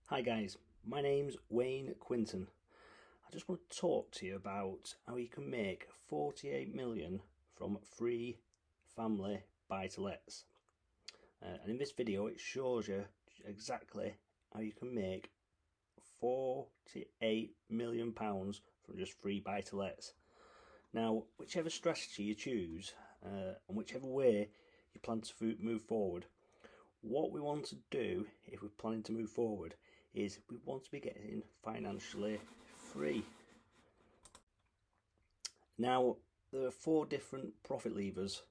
Hi guys, my name's Wayne Quinton. I just want to talk to you about how you can make 48 million from free family buy-to-lets. And in this video it shows you exactly how you can make 48 million pounds from just free buy-to-lets. Now, whichever strategy you choose and whichever way you plan to move forward, what we want to do if we're planning to move forward is we want to be getting financially free. Now, there are 4 different profit levers.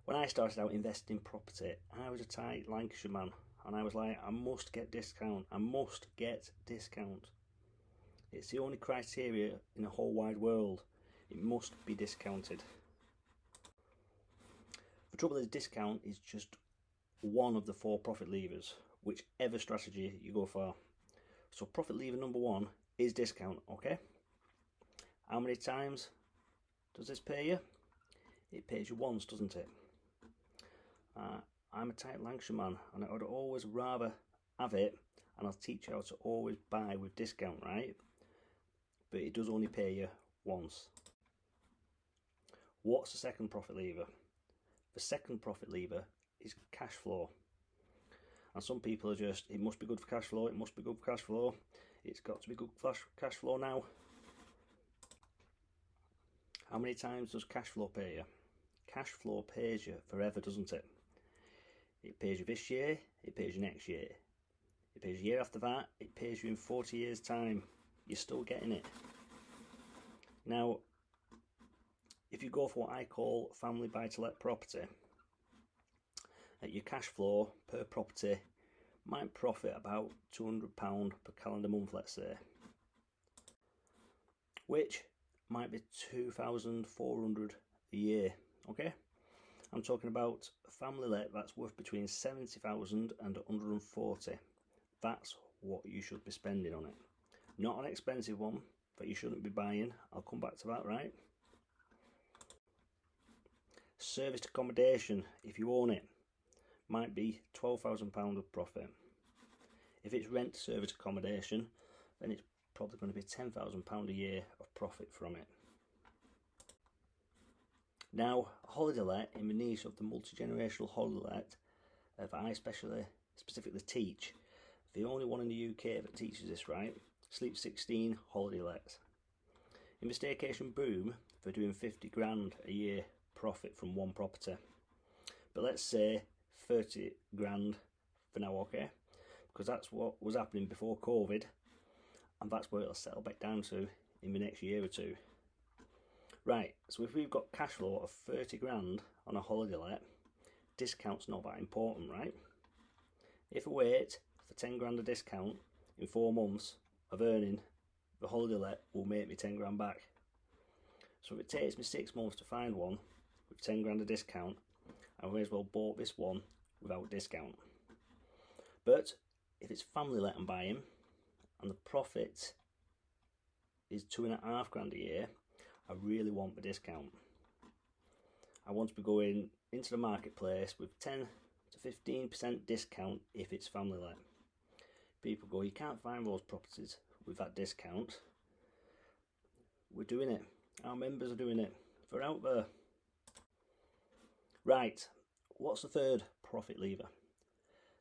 When I started out investing in property, I was a tight Lancashire man, and I was like, I must get discount. It's the only criteria in the whole wide world. It must be discounted. The trouble is, discount is just one of the 4 profit levers, whichever strategy you go for. So profit lever number 1 is discount, okay? How many times does this pay you? It pays you once, doesn't it? I'm a tight Lancashire man, and I would always rather have it, and I'll teach you how to always buy with discount, right? But it does only pay you once. What's the second profit lever? The second profit lever is cash flow. And some people are just, it must be good for cash flow, it must be good for cash flow, it's got to be good cash flow now. How many times does cash flow pay you? Cash flow pays you forever, doesn't it? It pays you this year, it pays you next year, it pays you year after that, it pays you in 40 years time. You're still getting it. Now, if you go for what I call family buy-to-let property, your cash flow per property might profit about £200 per calendar month, let's say, which might be 2,400 a year, okay? I'm talking about a family let that's worth between 70,000 and 140. That's what you should be spending on it. Not an expensive one that you shouldn't be buying. I'll come back to that, right? Serviced accommodation, if you own it, might be £12,000 of profit. If it's rent service accommodation, then it's probably going to be £10,000 a year of profit from it. Now, a holiday let in the niche of the multi-generational holiday let that I specifically teach, the only one in the UK that teaches this, right? Sleep 16 holiday let. In the staycation boom, they're doing 50 grand a year profit from one property. But let's say 30 grand for now, okay? Because that's what was happening before COVID, and that's where it'll settle back down to in the next year or two. Right, so if we've got cash flow of 30 grand on a holiday let, discount's not that important, right? If I wait for 10 grand of discount in 4 months of earning, the holiday let will make me 10 grand back. So if it takes me 6 months to find one with 10 grand of discount, I may as well bought this one without discount. But if it's family let I'm buying and the profit is 2.5 grand a year, I really want the discount. I want to be going into the marketplace with 10 to 15% discount if it's family let. People go, you can't find those properties with that discount. We're doing it. Our members are doing it. They're out there. Right, what's the third profit lever?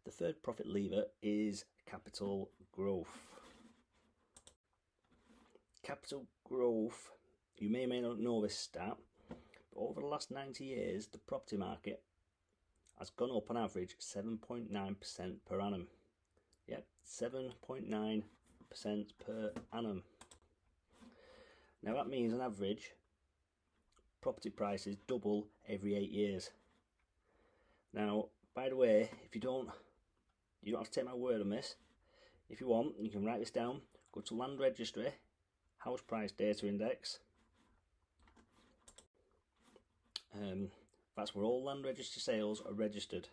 The third profit lever is capital growth. Capital growth, you may or may not know this stat, but over the last 90 years, the property market has gone up on average 7.9% per annum. Yep, 7.9% per annum. Now that means on average, property prices double every 8 years. Now, by the way, if you don't have to take my word on this. If you want, you can write this down. Go to Land Registry, House Price Data Index. That's where all land registry sales are registered.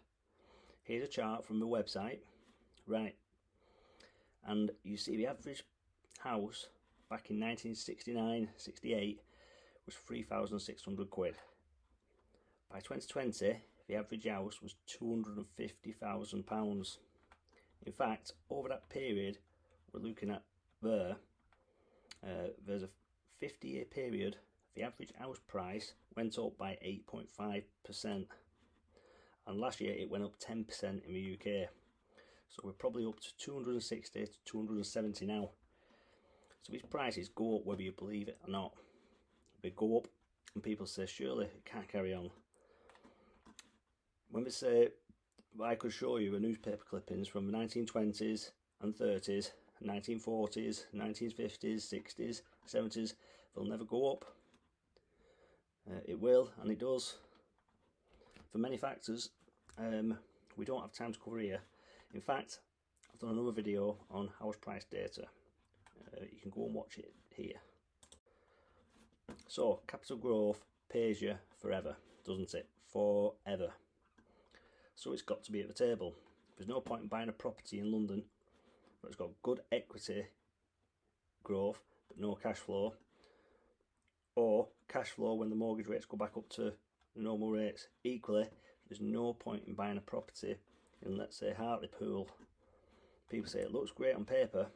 Here's a chart from the website. Right. And you see the average house back in 1969-68 was 3,600 quid. By 2020, the average house was £250,000. In fact, over that period we're looking at there's a 50-year period. The average house price went up by 8.5%, and last year it went up 10% in the UK. So we're probably up to 260 to 270 now. So these prices go up whether you believe it or not. They go up and people say surely it can't carry on. When they say, I could show you a newspaper clippings from the 1920s and 30s, 1940s, 1950s, 60s, 70s, they'll never go up. It will, and it does, for many factors. We don't have time to cover here. In fact, I've done another video on house price data. You can go and watch it here. So, capital growth pays you forever, doesn't it? Forever. So it's got to be at the table. There's no point in buying a property in London that's got good equity growth but no cash flow, or cash flow when the mortgage rates go back up to normal rates. Equally, there's no point in buying a property in, let's say, Hartlepool. People say it looks great on paper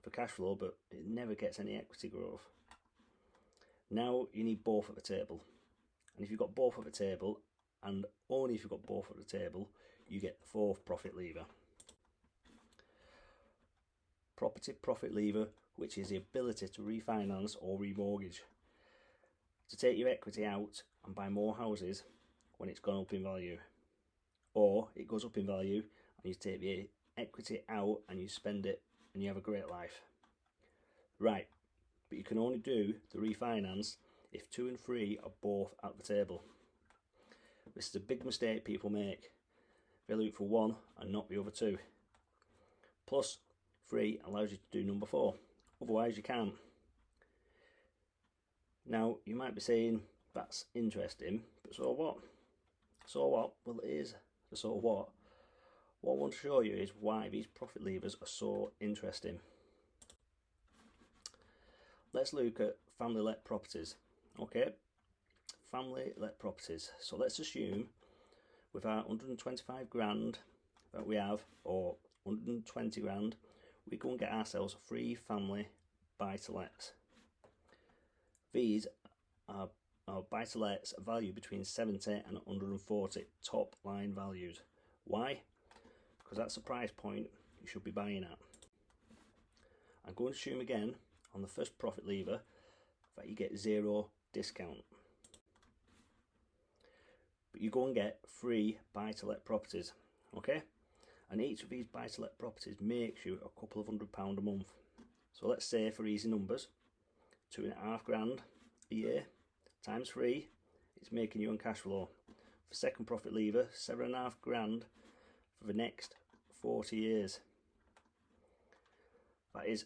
for cash flow, but it never gets any equity growth. Now you need both at the table, and if you've got both at the table, and only if you've got both at the table, you get the fourth profit lever. Property profit lever, which is the ability to refinance or remortgage, to take your equity out and buy more houses when it's gone up in value, or it goes up in value and you take the equity out and you spend it and you have a great life. Right, but you can only do the refinance if 2 and 3 are both at the table. This is a big mistake people make. They look for one and not the other two. Plus, 3 allows you to do number 4. Otherwise, you can't. Now, you might be saying, that's interesting, but so what? So what? Well, it is the so what. What I want to show you is why these profit levers are so interesting. Let's look at family let properties. Okay, family let properties. So let's assume with our 125 grand that we have, or 120 grand, we go and get ourselves 3 family buy-to-lets. These are buy-to-lets value between 70 and 140 top line values. Why? Because that's the price point you should be buying at. I'm going to assume again on the first profit lever that you get 0 discount. But you go and get 3 buy-to-let properties, okay? And each of these buy-to-let properties makes you a couple of £100 a month. So let's say, for easy numbers, 2.5 grand a year times 3, it's making you on cash flow. For second profit lever, 7.5 grand for the next 40 years. That is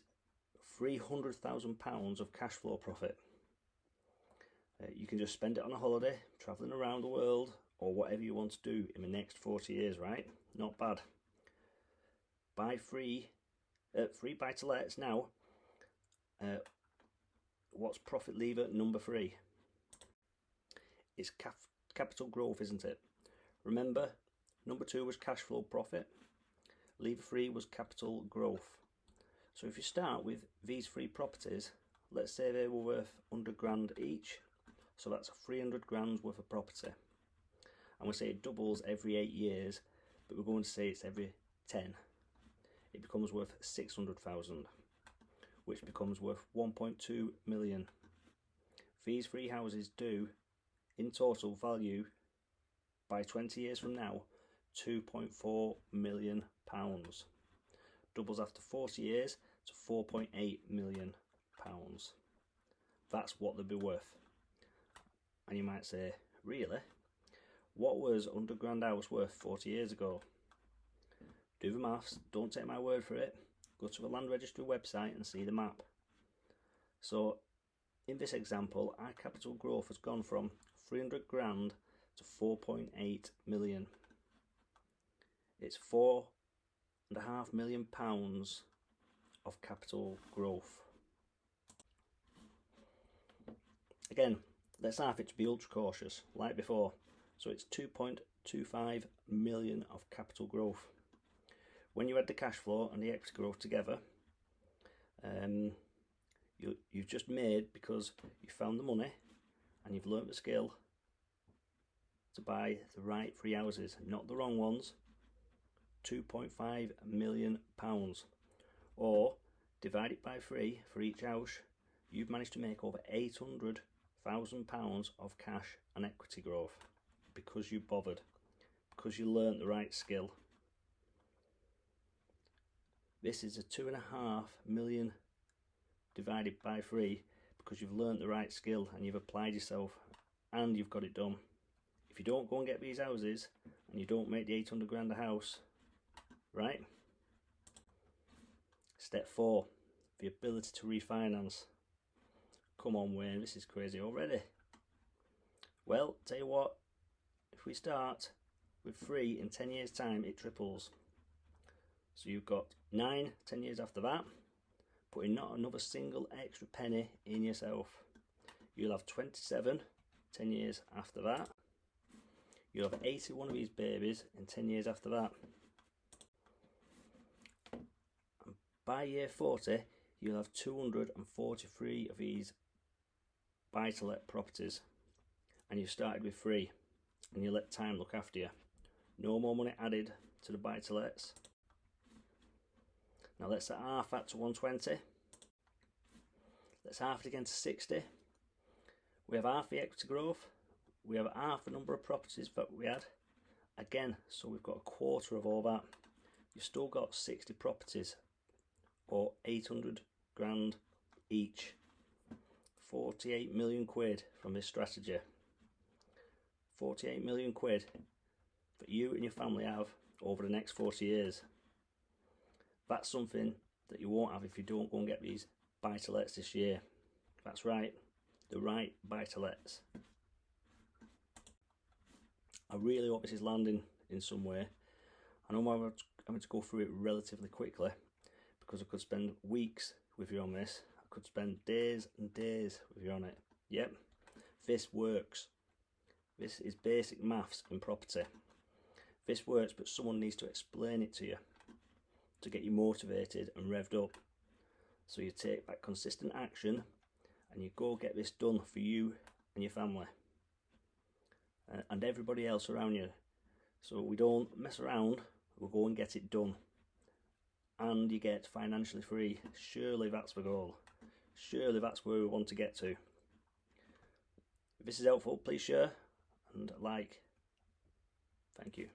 £300,000 of cash flow profit. You can just spend it on a holiday, travelling around the world, or whatever you want to do in the next 40 years, right? Not bad. Buy 3 buy-to-lets now. What's profit lever number 3? It's capital growth, isn't it? Remember, number 2 was cash flow profit. Lever 3 was capital growth. So if you start with these 3 properties, let's say they were worth 100 grand each. So that's 300 grand's worth of property. And we say it doubles every 8 years, but we're going to say it's every 10. It becomes worth 600,000, which becomes worth 1.2 million. These 3 houses do, in total value, by 20 years from now, £2.4 million. Doubles after 40 years to £4.8 million. That's what they'd be worth. And you might say, really? What was 100 grand house worth 40 years ago? Do the maths, don't take my word for it. Go to the land registry website and see the map. So in this example, our capital growth has gone from 300 grand to 4.8 million. It's £4.5 million of capital growth. Again, let's half it to be ultra cautious, like before. So it's 2.25 million of capital growth, when you add the cash flow and the equity growth together, you've just made, because you found the money and you've learnt the skill to buy the right 3 houses, not the wrong ones, £2.5 million. Or divide it by 3 for each house, you've managed to make over £800,000 of cash and equity growth because you bothered, because you learnt the right skill. This is a 2.5 million divided by 3 because you've learnt the right skill and you've applied yourself and you've got it done. If you don't go and get these houses and you don't make the 800 grand a house, right? Step 4, the ability to refinance. Come on, Wayne, this is crazy already. Well, tell you what, if we start with 3 in 10 years time, it triples. So you've got 9 10 years after that, putting not another single extra penny in yourself. You'll have 27 10 years after that. You'll have 81 of these babies in 10 years after that. And by year 40, you'll have 243 of these buy-to-let properties. And you've started with 3, and you let time look after you. No more money added to the buy-to-lets. Now let's half that to 120. Let's half it again to 60. We have half the equity growth. We have half the number of properties that we had. Again, so we've got a quarter of all that. You've still got 60 properties, or 800 grand each. 48 million quid from this strategy. 48 million quid that you and your family have over the next 40 years. That's something that you won't have if you don't go and get these buy-to-lets this year. That's right, the right buy-to-lets. I really hope this is landing in some way. I know I'm having to go through it relatively quickly because I could spend weeks with you on this. I could spend days and days with you on it. Yep, this works. This is basic maths in property. This works, but someone needs to explain it to you to get you motivated and revved up. So you take that consistent action and you go get this done for you and your family and everybody else around you. So we don't mess around, we'll go and get it done. And you get financially free. Surely that's the goal. Surely that's where we want to get to. If this is helpful, please share and like. Thank you.